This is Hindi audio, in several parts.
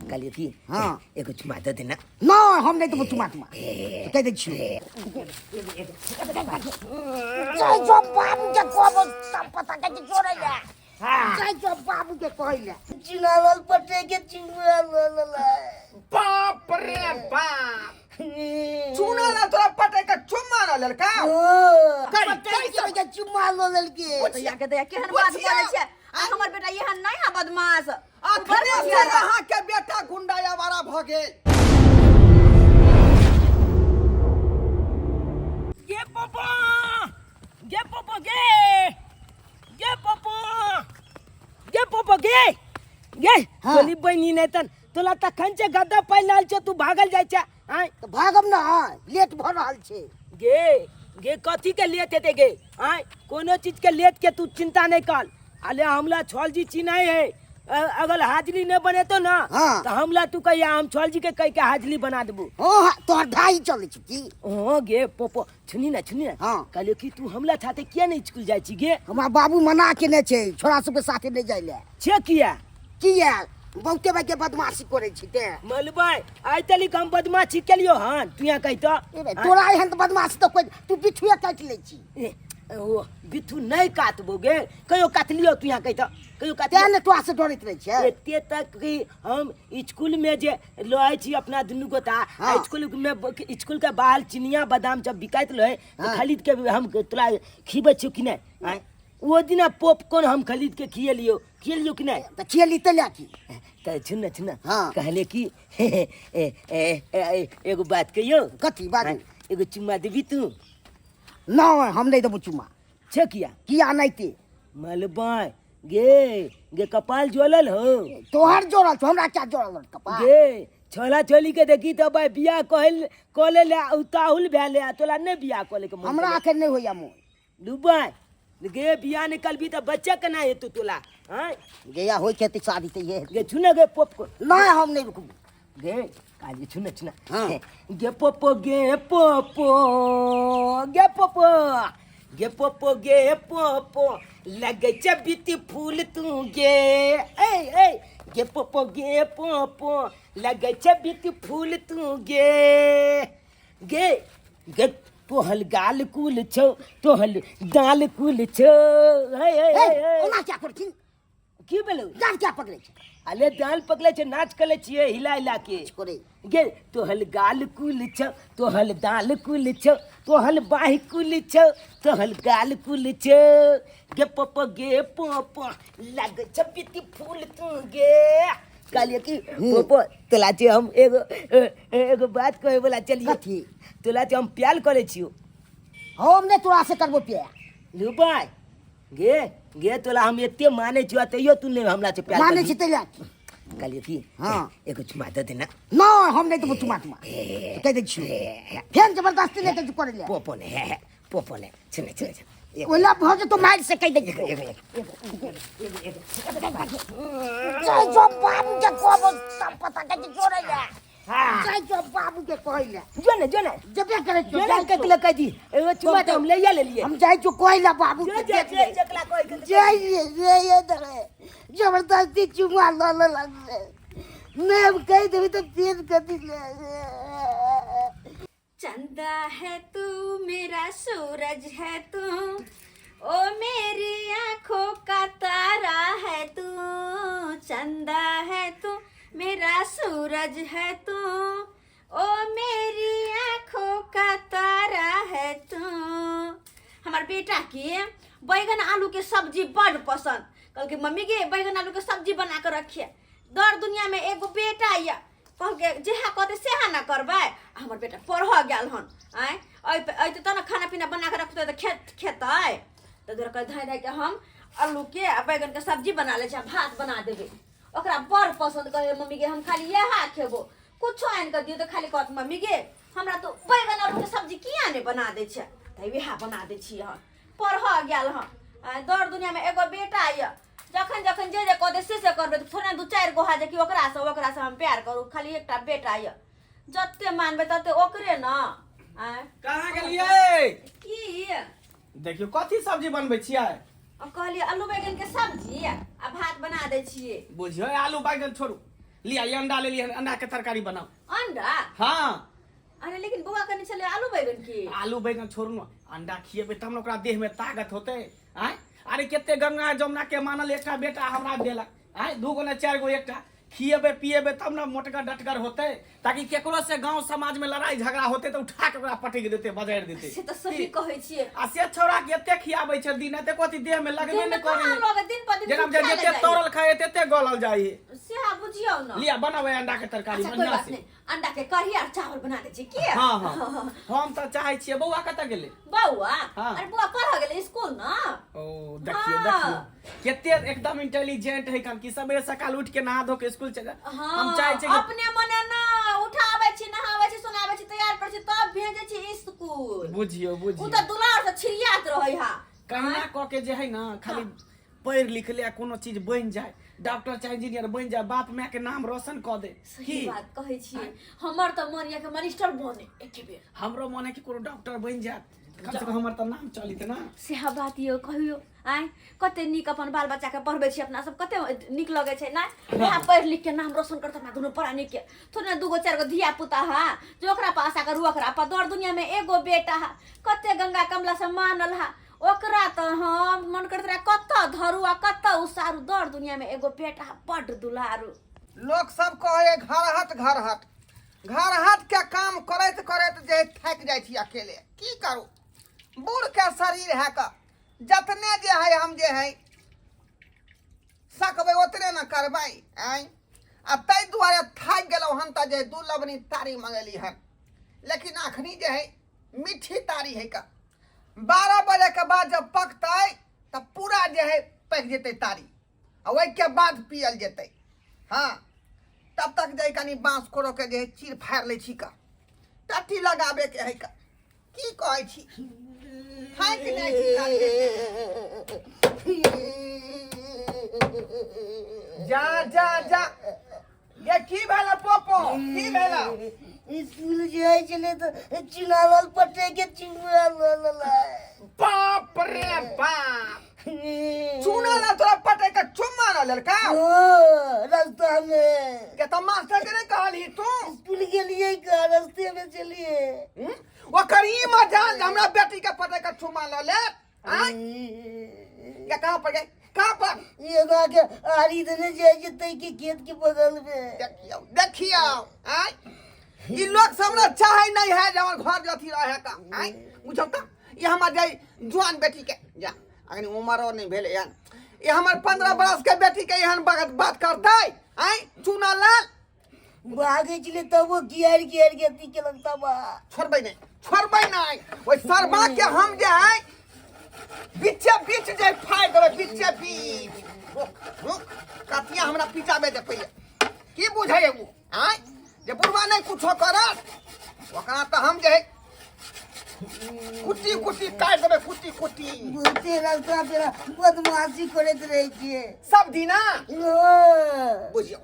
कहलिए कि हाँ एगो चुमा दे देना। ना हम नहीं तो चुमा कह दे छियो जय जो बाबू के कहबो सब पता के जोड़े ले जय जो बाबू के कहले चुनावल पटे के चुनावल बाप रे बाप चूना ना तोरा पटे का चुम्मा ना ललका पटे के चुमा लोल के तो या के केहन बात बोले छे आ हमर बेटा एहन नहीं है बदमाश आखने से रहा के बेटा गुंडा आवारा भ गेल। गे पापा गे पापा गे पापा गे बोली बहनी नहीं तन तोला तखन से गद्दा पाइ लाल छ तू भागल जाय छ आय तो भागम ना लेट भ रहल छे गे कथी के लेट हेते गे आय कोनो चीज के लेट के तू चिंता नहीं कर। अले हमला छोल जी चिनाई है अगर हाजरी न बने तो ना हाँ। तो हमला तू कहिया हम छोल जी के कह के हाजरी बना देबू। ओ तोर ढाई चले छी की ओ गे पोपो सुनी ना हाँ। कहलियो कि तू हमला छाते किया नहीं स्कूल जाय छी गे। हमार बाबू मना के ने छे छोरा सब के साथे नहीं जाय ले छे किया बहुते भाई के बदमाशी करे छी ते मलबाई आइ तली हम बदमाशी केलियो हन तू यहाँ कहि तो तोरा एहन तो बदमाशी तो कोई तू बिठुए काट ले छी ओ बिथु नहीं काटबो गे कहियो काट लियो तू यहाँ कहि तो कहियो काट ते ने तोरा से डरत रह छे एते तक कि हम स्कूल में जे लय छी अपना दुनू गोटा स्कूल में स्कूल के बाहर चिनिया बादाम जब बिकाइत लय तो खरीद के हम तोला खीबे छी कि नहीं वो दिन पॉपकॉर्न हम खरीद के खियलियो कि नहीं त खियली त ला की त सुन हाँ। कहले कि एगो बात कहियो कथी बात एगो चुम्मा देबी तू ना हम नहीं देबो चुमा छे किया नहीं ते मलबाई गे कपाल जोलल हो तोहर जोड़ल छ हमरा क्या जोड़ल कपा गे छोला छोली के देखी तो भाई बियाह कहले ले उताहुल भेले तोला नहीं बियाह कहले के हमरा आखिर नहीं होया मोन दुबाई गे बियाह निकलबी तो बच्चा केना हेतु तोला हां गया होय के शादी ते ये गे छुने गे पोप ना हम नहीं रुकबो गे काजी छुने हाँ। गे पोपो गे पोपो लगे छ ब्यूटीफुल तू गे पोपो लगे छ ब्यूटीफुल तू गे तोहल गाल कुल छो तोहल दाल कुल छो ओना क्या करथिन की बोलो जान क्या पकड़े छ अले दाल पकले छ नाच कले छिए हिला के करे गे तोहल गाल कुल छ तोहल दाल कुल छ तोहल बाही कुल छ तोहल गाल कुल छ गे पोपो लग छ ब्यूटीफुल तू गे कहलिए कि पोपो तोला जे हम एगो बात कहे बोला चलिए कथी तोला जे हम प्यार करे छियो हम नहीं तोरा से करबो पे लुबाई गे तोला हम एते माने छियो तैयो तू नहीं हमरा से प्यार माने छी ते ला कहलिए कि हाँ। एगो चुमा दे देना। ना हम नहीं देबो चुमा कह दे छियो फेन जबरदस्ती नहीं ते करे ले पोपो ने सुने ओला भज तो मार से कह दे जय जो बाबू के कहबो सब पता के जोड़े ले जय जो बाबू के कहले जो ने जबे करे के तिलक कह दी एगो चुमा तो हम ले लिए हम जाय जो कहला बाबू के देख ले जकला कोई के ये दरे जबरदस्ती चुमा ल लग मैं अब कह देबी तो पेट कर दिले चंदा है तू मेरा सूरज है तू ओ मेरी आंखों का तारा है तू चंदा है तू मेरा सूरज है तू ओ मेरी आंखों का तारा है तू। हमार बेटा के बैगन आलू के सब्जी बड़ पसंद कल के मम्मी के बैगन आलू के सब्जी बना कर रखिए दर दुनिया में एगो बेटा या कह के जेहा कहते सेहा ना करबे हमर बेटा पढ़ गेल हन आय त ना खाना पीना बना के रखते तो खेतै तो दूर कर धाय के हम आलू के आ बैगन के सब्जी बना ले छ भात बना देबे ओकरा बड़ पसंद करे मम्मी के हम खाली यहा खेबो कुछो आन कर दियो तो खाली कहत मम्मी के हमरा तो बैगन आलू के सब्जी किया ने बना दे छ तै वेहा बना दे छी हम पढ़ गेल हन दर दुनिया में एगो बेटा या जखन जे कहते से करबे तो थोड़ा दू चार गो हाजे कि ओकरा से हम प्यार करू खाली एकटा बेटा या जत्ते मानबे तत्ते ओकरे न कहां गेलिए की देखियो कथी सब्जी बनबै छियै कहलिए आलू बैगन के सब्जी आ भात बना दे छिए बुझियो आलू बैगन छोड़ू लिया ये अंडा ले लिया, अंडा के तरकारी बनाओ। अंडा? हाँ अरे लेकिन बुआ कने चले आलू बैगन की। आलू बैगन छोड़ू ना, अंडा खिएबे तब न ओकरा देह में ताकत होते। आय अरे केते गंगा जमुना के मानल एकटा बेटा हमरा देलक, आय 2 गो ने 4 गो, एकटा खिएबे पिएबे तब न मोटगर डटगर होते, ताकि केकरो से गांव समाज में लड़ाई झगड़ा होते तो उठा के ओकरा पटक देते, बजाएर देते। से तो सही कहै छियै। आ से छौड़ा के एते खियाबै छै दिन एते कथि देह में लगबे दिन ने में करे। कहाँ लगे, दिन पर दिन जेना खाए जते ले तोरल खाए तते गलल जाई। से आ बुझियौ न। लिया बनावे अंडा के तरकारी अच्छा कोई बढ़िया बात से। नहीं, अंडा के कढ़ी और चावल बना दे छी की। हाँ हाँ हम तो चाहे छियै। बौआ कतऽ गेलै? बौआ? हाँ। अरे बुआ पढ़ गेलै स्कूल ना। ओ देखियो हाँ। देखियो केते एकदम इंटेलिजेंट है कन कि सबेरे सकाल उठ के नहा धो के स्कूल चल। हम चाहे छी अपने मने ना उठाबै छी, नहाबै छी, सुनाबै छी, तैयार कर छी, तब भेजै छी स्कूल। बुझियो उ बुझियो त दुलार से छिड़ियात रहै हा। कहना क के जे है ना खाली पढ़ लिख ले कोनो चीज बन जाए, डॉक्टर चाहे इंजीनियर बन जाए, बाप माय के नाम रोशन क दे। सही बात कहै छी। हमर त मन या के मिनिस्टर बने एके बेर। हमरो मन है कि कोनो डॉक्टर बन जाए, कम से कम हमर त नाम चलित ना। सेहा बात यो कहियो। आय कते नीक अपन बाल बच्चा के पढ़बै छी, अपना सब कते नीक लगै छै ना। वहाँ पढ़ लिख के नाम रोशन करत अपना दुनू पढ़ा नीक के। थोड़े 2 गो 4 गो धिया पुता हा जो ओकरा पास आकर ओकरा पर दौड़ दुनिया में एगो बेटा हा, कते गंगा कमला से मानल हा, ओकरा त हम मन करत रहा कत्ता धरू आ कत्ता उसारू, दौड़ दुनिया में एगो बेटा हा, बड दुलारू। लोग सब कहे घर हट के काम करत करत जे थक जाय छी अकेले, की करू। बूढ़ के शरीर है का जतने जे है हम जे है सकबै ओतने न करबै। आ तै दुआरे थक गेलौ हम त जे 2 लबनी तारी मंगेली हन, लेकिन अखनी जे है मीठी तारी है का 12 बजे के बाद जब पकतै तब पूरा जे है पक जेतै तारी, आ ओहि के बाद पियल जेतै। हाँ तब तक जे कनी बांस कोड़ो के जे चीर फाड़ ले छी का, टट्टी लगाबे के है का, की कहै छी। हाय कि नहीं जा जा जा ये की भेला पोपो, की भेला? स्कूल जाए चले तो चुनावल पटे के चुनावल। बाप रे बाप, चूना ना तोरा पटे का चुम्मा ना लड़का। रास्ता में के तो मास्टर के नहीं कहली तू स्कूल के लिए का रास्ते में चलिए। वो करी मजाल हमरा बेटी के पटे का चुम्मा ला ले। क्या कहां पर गए, कहां पर? ये ना के आरी देने जाए जते के खेत के बगल में। देखियो आय ई लोग सब ना चाहे नहीं है जवन घर जथी रहे का। आय बुझौ त ये हमर जाई जवान बेटी के जा अगनी उमरो नहीं भेले यार, ये हमर 15 बरस के बेटी के एहन बात करतै। आय चुना लाल भागे चले तब वो गियर के ती के लगता बा। छोड़बै नहीं ओइ सरबा के हम जे है बीच जे फाड़ देबै, बीच कतिया हमरा पिटाबे दे पहिले, की बुझै वो। आय जे बुढ़वा नहीं कुछो करत ओकरा त हम जे है कुटी काट देबै, कुटी बोलते रास्ता पे बदमाशी करत रहे छे सब दिना। बुझियो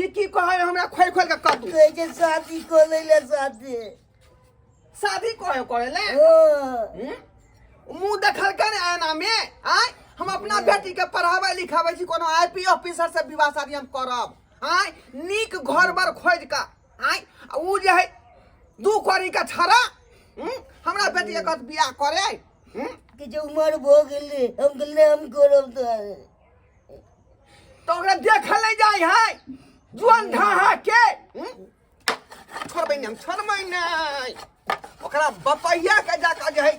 की कहे हमरा खोल के कर दू। कहे जे शादी को ले साथे शादी करे ले मुंह देखल के ने आना में। आय हम अपना बेटी के पढ़ावे लिखावे छी, कोनो आईपी ऑफिसर से विवाह शादी हम करब। आय नीक घर बार खोज का। आय उ जे है 2 करी का छरा हमरा बेटी के कत बियाह करे कि जो उम्र भो गेले हम गले हम करब तो ओकरा देखल नहीं जाय है जुआन ढाहा के। छोड़बै नहीं ओकरा बपैया के जाकर जे है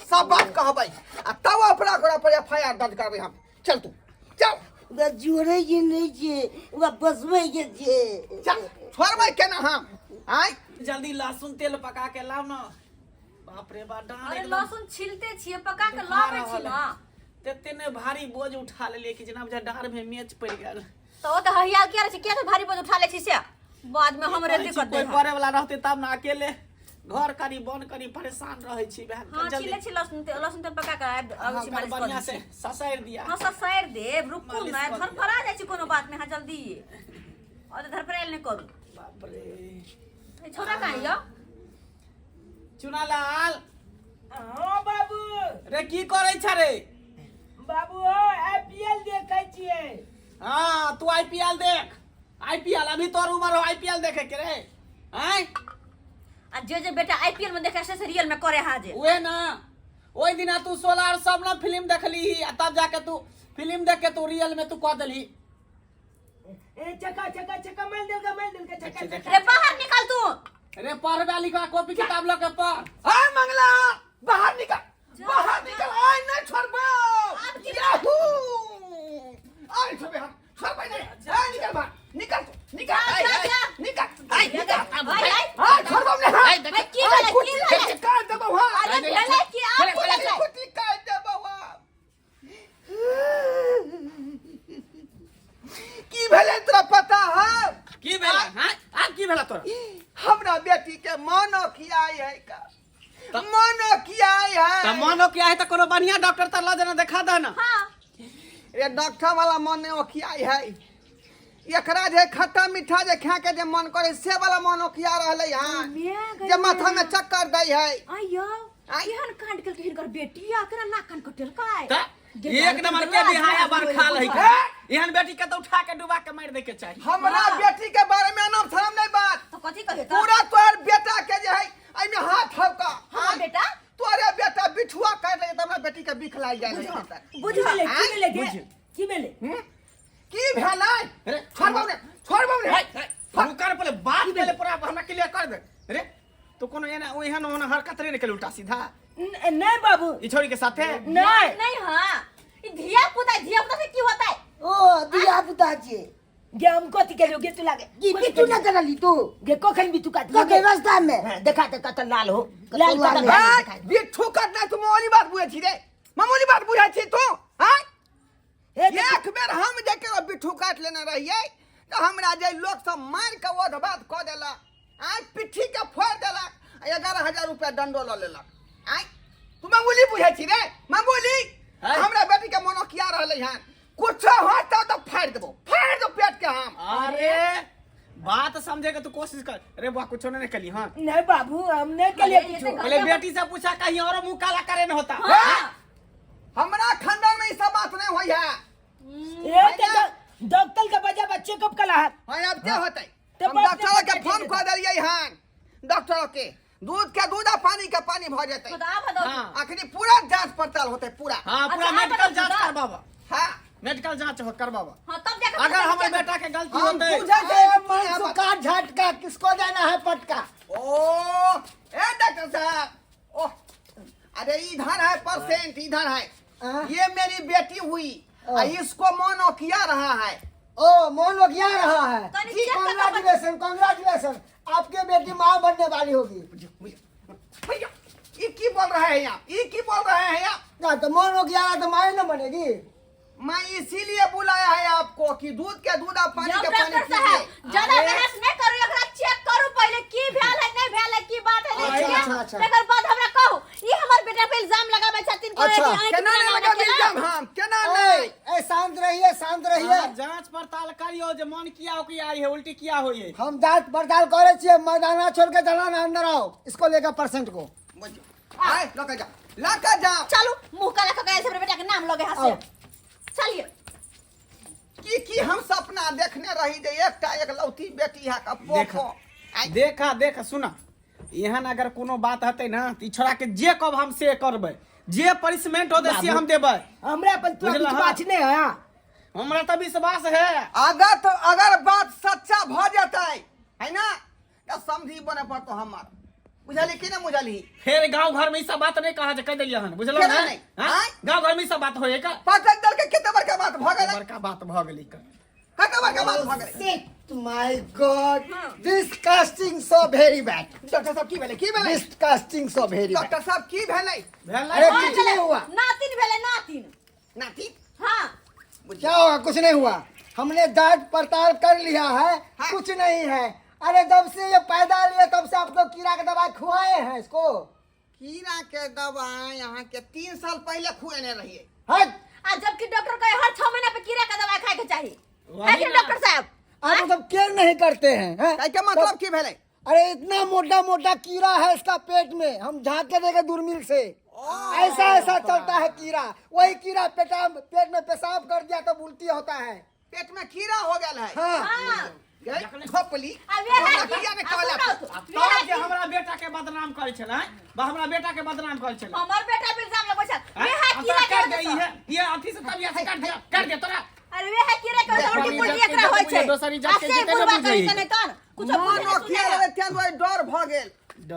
सब बात कहबै, आ तब अपना पर एफआईआर दर्ज करबै हम। चल तू चल गा जोरे जे नहीं छे वापस में के छे चल, छोड़बै केना हम। आय जल्दी लहसुन तेल पका के लाव ना। बाप रे बा डांड अरे एकदम लहसुन छिलते छिए, पका के लाबै छी ना। तेते ने भारी बोझ उठा लेलिए कि जना डार में मैच पड़ गेल। तो ओ त हरिया के रहे के भारी बोझ उठा ले छी से बाद में हमरे दिक्कत दे। कोई करे वाला रहते तब ना, अकेले घर करी बन करी परेशान रहे छी। हां छिले छी लहसुन तेल पका के आबै छी मालिश बढ़िया कर से ससैर दिया। हां ससैर देब, रुकू ना धर फरा जाय छी कोनो बात में। हां जल्दी और धर फराइल नहीं करू। बाप रे ए छोरा कहां यो चुनालाल। हाँ बाबू रे की करे छ रे? बाबू आईपीएल देखै छियै। हाँ तू आईपीएल देख। आईपीएल अभी तोर उम्र हो आईपीएल देखे के रे हैं आ जे बेटा आईपीएल में देखे से रियल में करे हाजे उहे ना ओई दिना तू 16 और सब ना फिल्म देखली आ तब जाके तू फिल्म देख के तू रियल में तू कह देली ए चका चका चका मार देल का चका चका रे बाहर निकल तू अरे पढ़ लिखा कॉपी किताब लो के पढ़ हां मंगला बाहर निकल आय नहीं छोड़बो याहू आय छोड़बे हम छोड़बे नहीं आय निकल बाहर निकल आय हां छोड़बो नहीं हां की भेले काट देबो हां अरे भेले की आप की भेले कुटी काट देबो की भेले तोरा पता है की भेले हां आ की भेले तोरा हमरा बेटी के मानो कियाई है का मानो कियाई है त मानो किया है त कोनो बढ़िया डॉक्टर त ला जना देखा दे ना हां ये डॉक्टर वाला मानो कियाई है एकरा जे खट्टा मीठा जे खा के जे मन करे से वाला मानो किया रहले हां जे माथा में चक्कर दै है आयो केहन कांड के हिनकर बेटी आकरा ना कान कटल काय त एक नंबर के बिहाया बर खाल है एहन बेटी के तो उठा के डुबा के मार दे के चाहिए हमरा बेटी के बारे में नाम धरम नहीं बात तो कथि कहे पूरा तोर बेटा के जे है आई में हाथ ठोका हां बेटा तोरे बेटा बिठुआ काट ले त हमरा बेटी के बिख लाग जाए बुझ गेले की भेले की भेलै रे छोड़बौ ने फुकर पहले बात पहले पूरा हमरा क्लियर कर दे रे तो कोनो एना ओहन ओहन हरकत रे निकल उल्टा सीधा नहीं बाबू ई छोरी के साथे नहीं हां ई धिया पुता से की होता है ओ दिया पुता जी गे हमको ती के लोगे तू लागे की बिचू ना करली तू गे कोखन भी तू काट तो के रास्ता में हां देखा त लाल हो लाल लाल वाला। का बिठू काटना तू मामूली बात बुझे छी रे मामूली बात बुझे छी तू हां एक बेर हम देखे बिठू काट लेने रहिए तो हमरा जे लोग सब मार के ओध बात क देला आज पिट्ठी के फोड़ देला 11000 रुपया दंडो ल लेलक आई तू मामूली बुझे छी रे मामूली हमरा बेटी के मनो किया रहले हन कुछ होता तो फाड़ दो पेट के हम अरे बात समझे के तू कोशिश कर रे बा कुछ नहीं कली हां नहीं बाबू हमने के लिए पूछो पहले बेटी से पूछा कहीं और मुंह काला करे न होता हां हमरा खानदान में ई सब बात नहीं होई है ए के डॉक्टर के बजा बच्चे कब कला है हां अब क्या होतै तो हम डॉक्टर के फोन कर देलिए हन डॉक्टर के दूध के दूध आ पानी के पानी भ जेतै खुदा भदो आखिरी पूरा जांच पड़ताल होतै पूरा हां पूरा अच्छा, मेडिकल जांच खुदा। करबाबा हां मेडिकल जांच हो करबाबा हां तब जाके अगर हमर बेटा के गलती हम होतै पूछा के मन सुका झटका किसको देना है पटका ओ ए डॉक्टर साहब ओ अरे इधर है परसेंट इधर है ये मेरी बेटी हुई इसको मोनो किया रहा है ओ मोन लोग क्या रहा है कनी चेक कर कांग्रेचुलेशन आपके बेटी मां बनने वाली होगी भैया ये की बोल रहे हैं यहाँ ये की बोल रहे हैं यहाँ ना तो मोन लोग क्या तो मां न बनेगी मैं इसीलिए बुलाया है आपको कि दूध के दूध आप पानी के पानी डॉक्टर साहब ज्यादा बहस नहीं करू एकरा चेक करू पहले की भेल है नहीं भेल है की बात है नहीं अच्छा। तकर बाद हमरा कहू ई हमर बेटा पे इल्जाम लगाबै छथिन करे अच्छा, कि केना नहीं लगा इल्जाम हम केना नहीं ए शांत रहिए जांच पड़ताल करियो जे मन किया हो कि आई है उल्टी किया हो ये हम जांच पड़ताल करे छिए मैदाना छोड़ के चला ना अंदर आओ इसको लेकर परसेंट को आए लका जा चलो मुंह काला का ऐसे बेटा के नाम लगे हंसे चलिए की हम सपना देखने रही जे एक लौती बेटी है का पोखो देखा सुना यहाँ अगर कोनो बात हते ना तो छोड़ा के जे कब हम से करबे जे पनिशमेंट हो दे से हम देबे हमरा अपन तो कुछ बात नहीं है हमरा तो विश्वास है अगर बात सच्चा भ जाता है ना तो समझी बने पर तो हमार बुझली कि ना बुझली फिर गांव घर में ई सब बात नहीं कहा जे कह देलिए हन बुझलो ना हां गांव घर में ई सब बात होए का पाठक दल के कितना बड़का बात भ गेलै बड़का बात भ गेलै कतना बड़का बात भ गेलै my God this casting so very bad doctor साहब की भेलै this casting so very bad doctor साहब की भेलै अरे कुछ नहीं हुआ नातिन भेले नातिन नाती हां क्या हुआ कुछ नहीं हुआ हमने जांच पड़ताल कर लिया है कुछ नहीं है अरे जब से ये पैदा लिए तब से आप लोग कीड़ा का दवाई खुआए हैं इसको कीड़ा के दवाई यहाँ के 3 साल पहले खुएने रहिए हट आज जबकि डॉक्टर कहे हर 6 महीना पे कीड़ा का दवाई खाए के चाहिए है कि डॉक्टर साहब आप मतलब केयर नहीं करते हैं हैं? क्या मतलब की भेलै अरे इतना मोटा मोटा कीड़ा है इसका पेट में हम झाँक के देखे दूरबीन से ऐसा चलता है कीड़ा वही कीड़ा पेट में पेशाब कर दिया तो उल्टी होता है पेट में कीड़ा हो गया है हाँ खोपली अब ये है कि- किया ने अब कहला सुनो तो। तो, तब ये है जे कि- हमरा बेटा के बदनाम करे छलै हमरा बेटा के बदनाम करे छलै हमर बेटा पे इल्जाम लगे छल हैं? ये है अब कीड़ा तोरा के काट दे ये अथी से तबिया से काट दे तोरा अरे वे है कीड़ा के देखो, उल्टी पुल्टी इज्जत के एकरा होय देखो, छै दोसर इज्जत के ऐसे जीते न बुढ़वा बुझै। करी तने तन कुछ मानो किया रे त्यान दुआरे डर भ गेल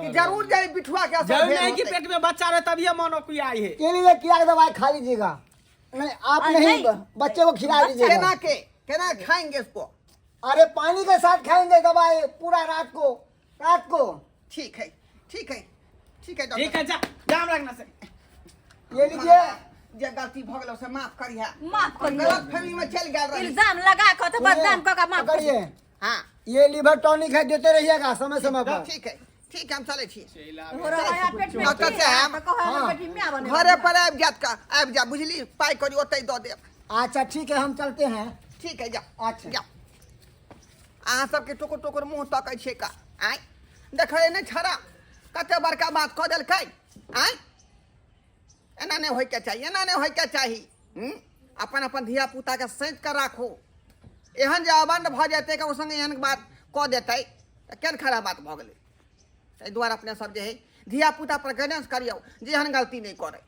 कि जरूर जाई बिठुआ के असर जब भेल नहीं कि होतै। पेट में बच्चा रहे तभी मनो कोई आई है के लिए कीड़ा का दवाई खा लीजिएगा। नहीं आप नहीं नहीं। बच्चे को खिला दीजिएगा। केना खाएंगे इसको? अरे पानी के साथ खाएंगे दवाई पूरा रात को। ठीक है ठीक है डॉक्टर जा जाम रखना से ये लीजिए। जे गलती भ गेल से माफ करिया। माफ कर दो। गलत फहमी में चल गेल रही। इल्जाम लगा के तो बदनाम क के माफ कर पकड़िए। हां ये लिवर टॉनिक है, देते रहिएगा समय समय पर। ठीक है हम चले छी। हो रहा पेट में डॉक्टर साहब, कहो बेटी मियां बने घरे पर आबि जा बुझली पाई करी ओतै द देब। अच्छा ठीक है हम चलते हैं। ठीक है जा अच्छा। जा अहाँ सबके टोकर टोकर मुंह तकै छै का आय देखै नै छरा कते बड़का बात क देलकै आय एना नै होय के चाही अपन अपन धिया पुता के सैंत कर राखो। एहन जे अबंड भ जेतै के संगे एहन बात क देतै त केन खराब बात भ गेलै। ताहि दुआरे अपने सब जे है धिया पुता पर गाइडेंस करियौ जे एहन गलती नहीं करे।